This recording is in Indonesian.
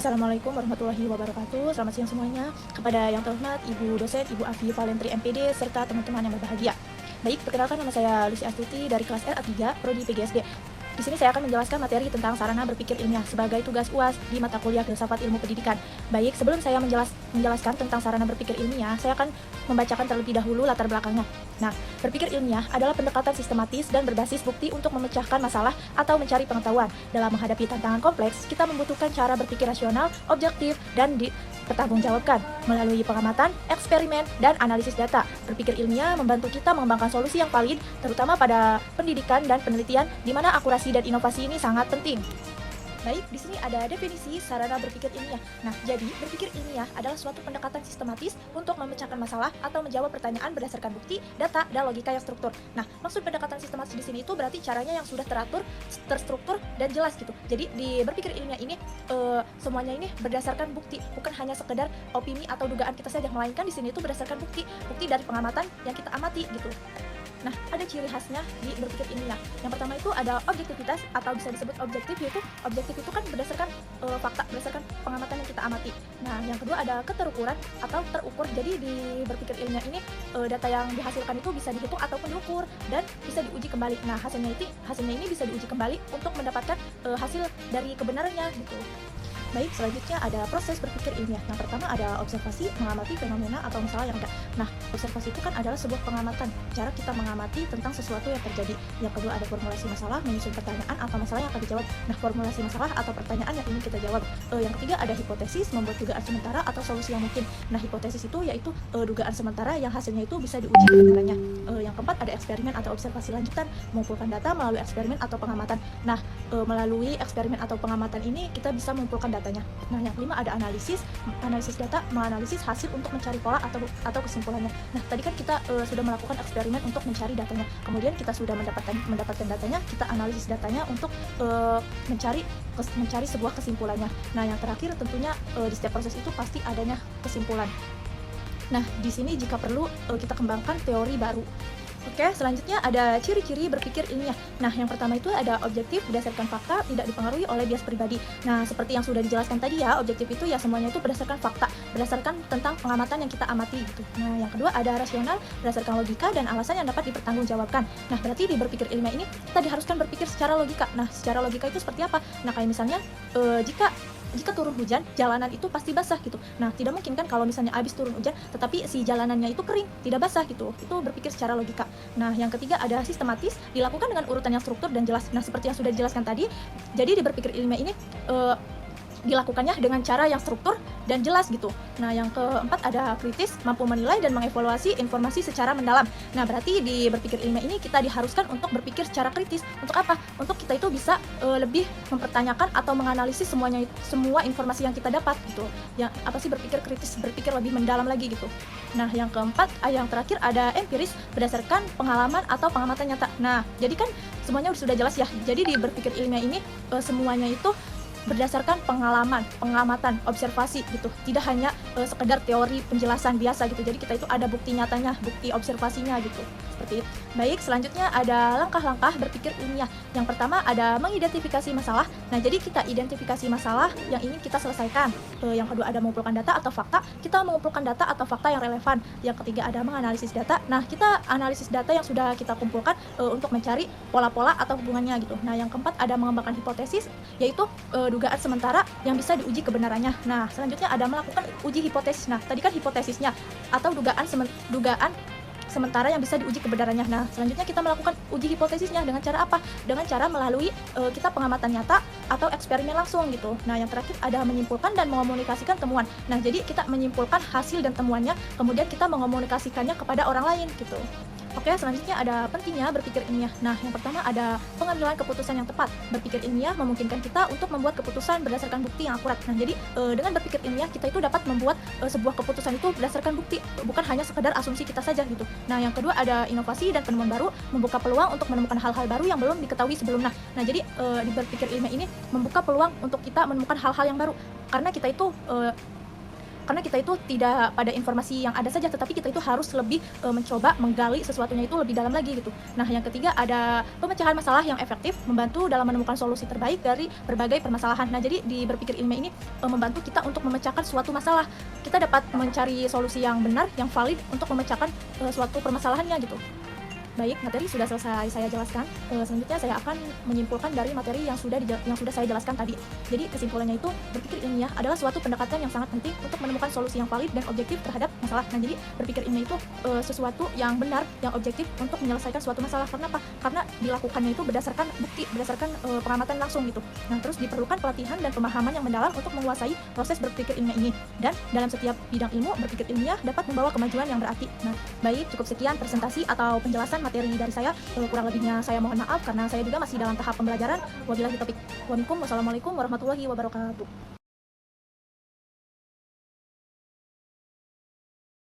Assalamualaikum warahmatullahi wabarakatuh. Selamat siang semuanya. Kepada yang terhormat Ibu dosen, Ibu Afi Valentri MPD, serta teman-teman yang berbahagia. Baik, perkenalkan nama saya Lucy Astuti dari kelas RA3, Prodi PGSD. Di sini saya akan menjelaskan materi tentang sarana berpikir ilmiah sebagai tugas UAS di mata kuliah Filsafat Ilmu Pendidikan. Baik, sebelum saya menjelaskan tentang sarana berpikir ilmiah, saya akan membacakan terlebih dahulu latar belakangnya. Nah, berpikir ilmiah adalah pendekatan sistematis dan berbasis bukti untuk memecahkan masalah atau mencari pengetahuan. Dalam menghadapi tantangan kompleks, kita membutuhkan cara berpikir rasional, objektif, dan dipertanggungjawabkan melalui pengamatan, eksperimen, dan analisis data. Berpikir ilmiah membantu kita mengembangkan solusi yang valid, terutama pada pendidikan dan penelitian, di mana akurasi dan inovasi ini sangat penting. Baik, di sini ada definisi sarana berpikir ilmiah. Nah, jadi berpikir ilmiah adalah suatu pendekatan sistematis untuk memecahkan masalah atau menjawab pertanyaan berdasarkan bukti, data, dan logika yang struktur. Nah, maksud pendekatan sistematis di sini itu berarti caranya yang sudah teratur, terstruktur, dan jelas gitu. Jadi di berpikir ilmiah ini semuanya ini berdasarkan bukti, bukan hanya sekedar opini atau dugaan kita saja, melainkan di sini itu berdasarkan bukti dari pengamatan yang kita amati gitu. Nah, ada ciri khasnya di berpikir ilmiah. Yang pertama itu ada objektivitas atau bisa disebut objektif, yaitu objektif itu kan berdasarkan fakta, berdasarkan pengamatan yang kita amati. Nah, yang kedua ada keterukuran atau terukur. Jadi di berpikir ilmiah ini data yang dihasilkan itu bisa dihitung ataupun diukur dan bisa diuji kembali. Nah, hasilnya ini bisa diuji kembali untuk mendapatkan hasil dari kebenarannya gitu. Baik, selanjutnya ada proses berpikir ilmiah. Yang pertama ada observasi, mengamati fenomena atau masalah yang ada. Nah, observasi itu kan adalah sebuah pengamatan, cara kita mengamati tentang sesuatu yang terjadi. Yang kedua ada formulasi masalah, menyusun pertanyaan atau masalah yang akan dijawab. Nah, formulasi masalah atau pertanyaan yang ingin kita jawab. Yang ketiga ada hipotesis, membuat dugaan sementara atau solusi yang mungkin. Nah, hipotesis itu yaitu dugaan sementara yang hasilnya itu bisa diuji kebenarannya. Yang keempat ada eksperimen atau observasi lanjutan, mengumpulkan data melalui eksperimen atau pengamatan. Nah, melalui eksperimen atau pengamatan ini kita bisa mengumpulkan datanya. Nah, yang kelima ada analisis data, menganalisis hasil untuk mencari pola atau kesimpulannya. Nah, tadi kan kita sudah melakukan eksperimen untuk mencari datanya. Kemudian kita sudah mendapatkan datanya, kita analisis datanya untuk mencari sebuah kesimpulannya. Nah, yang terakhir tentunya di setiap proses itu pasti adanya kesimpulan. Nah, di sini jika perlu kita kembangkan teori baru. Oke, selanjutnya ada ciri-ciri berpikir ilmiah. Nah, yang pertama itu ada objektif berdasarkan fakta, tidak dipengaruhi oleh bias pribadi. Nah, seperti yang sudah dijelaskan tadi ya, objektif itu ya semuanya itu berdasarkan fakta, berdasarkan tentang pengamatan yang kita amati gitu. Nah, yang kedua ada rasional berdasarkan logika dan alasan yang dapat dipertanggungjawabkan. Nah, berarti di berpikir ilmiah ini kita diharuskan berpikir secara logika. Nah, secara logika itu seperti apa? Nah, kayak misalnya jika turun hujan, jalanan itu pasti basah gitu. Nah, tidak mungkin kan kalau misalnya habis turun hujan, tetapi si jalanannya itu kering, tidak basah gitu. Itu berpikir secara logika. Nah, yang ketiga ada sistematis, dilakukan dengan urutan yang struktur dan jelas. Nah, seperti yang sudah dijelaskan tadi, jadi di berpikir ilmiah ini dilakukannya dengan cara yang struktur dan jelas gitu. Nah, yang keempat ada kritis, mampu menilai dan mengevaluasi informasi secara mendalam. Nah, berarti di berpikir ilmiah ini kita diharuskan untuk berpikir secara kritis. Untuk apa? Untuk kita itu bisa lebih mempertanyakan atau menganalisis semua informasi yang kita dapat gitu. Yang apa sih berpikir kritis, berpikir lebih mendalam lagi gitu. Nah, yang keempat, yang terakhir ada empiris berdasarkan pengalaman atau pengamatan nyata. Nah, jadi kan semuanya sudah jelas ya. Jadi di berpikir ilmiah ini semuanya itu berdasarkan pengalaman, pengamatan, observasi gitu. Tidak hanya sekedar teori penjelasan biasa gitu. Jadi kita itu ada bukti nyatanya, bukti observasinya gitu. Seperti itu. Baik, selanjutnya ada langkah-langkah berpikir ilmiah. Yang pertama ada mengidentifikasi masalah. Nah, jadi kita identifikasi masalah yang ingin kita selesaikan. Yang kedua ada mengumpulkan data atau fakta. Kita mengumpulkan data atau fakta yang relevan. Yang ketiga ada menganalisis data. Nah, kita analisis data yang sudah kita kumpulkan untuk mencari pola-pola atau hubungannya gitu. Nah, yang keempat ada mengembangkan hipotesis, yaitu dugaan sementara yang bisa diuji kebenarannya. Nah, selanjutnya ada melakukan uji hipotesis. Nah, tadi kan hipotesisnya atau dugaan sementara yang bisa diuji kebenarannya. Nah, selanjutnya kita melakukan uji hipotesisnya dengan cara apa? Dengan cara melalui kita pengamatan nyata atau eksperimen langsung gitu. Nah, yang terakhir ada menyimpulkan dan mengomunikasikan temuan. Nah, jadi kita menyimpulkan hasil dan temuannya, kemudian kita mengomunikasikannya kepada orang lain gitu. Oke, selanjutnya ada pentingnya berpikir ilmiah. Nah, yang pertama ada pengambilan keputusan yang tepat. Berpikir ilmiah memungkinkan kita untuk membuat keputusan berdasarkan bukti yang akurat. Nah, jadi dengan berpikir ilmiah kita itu dapat membuat sebuah keputusan itu berdasarkan bukti, bukan hanya sekedar asumsi kita saja gitu. Nah, yang kedua ada inovasi dan penemuan baru, membuka peluang untuk menemukan hal-hal baru yang belum diketahui sebelumnya. Nah, jadi di berpikir ilmiah ini membuka peluang untuk kita menemukan hal-hal yang baru. Karena kita itu Karena kita itu tidak pada informasi yang ada saja, tetapi kita itu harus lebih mencoba menggali sesuatunya itu lebih dalam lagi gitu. Nah, yang ketiga ada pemecahan masalah yang efektif, membantu dalam menemukan solusi terbaik dari berbagai permasalahan. Nah, jadi di berpikir ilmiah ini membantu kita untuk memecahkan suatu masalah. Kita dapat mencari solusi yang benar, yang valid untuk memecahkan suatu permasalahannya gitu. Baik, materi sudah selesai saya jelaskan. Selanjutnya saya akan menyimpulkan dari materi yang sudah saya jelaskan tadi. Jadi kesimpulannya itu berpikir ilmiah adalah suatu pendekatan yang sangat penting untuk menemukan solusi yang valid dan objektif terhadap masalah. Nah, jadi berpikir ilmiah itu sesuatu yang benar, yang objektif untuk menyelesaikan suatu masalah. Karena apa? Karena dilakukannya itu berdasarkan bukti, berdasarkan pengamatan langsung gitu. Nah, terus diperlukan pelatihan dan pemahaman yang mendalam untuk menguasai proses berpikir ilmiah ini. Dan dalam setiap bidang ilmu, berpikir ilmiah dapat membawa kemajuan yang berarti. Nah, baik, cukup sekian presentasi atau penjelasan materi dari saya. Kurang lebihnya saya mohon maaf karena saya juga masih dalam tahap pembelajaran. Wabillahi taufiq. Wassalamualaikum warahmatullahi wabarakatuh.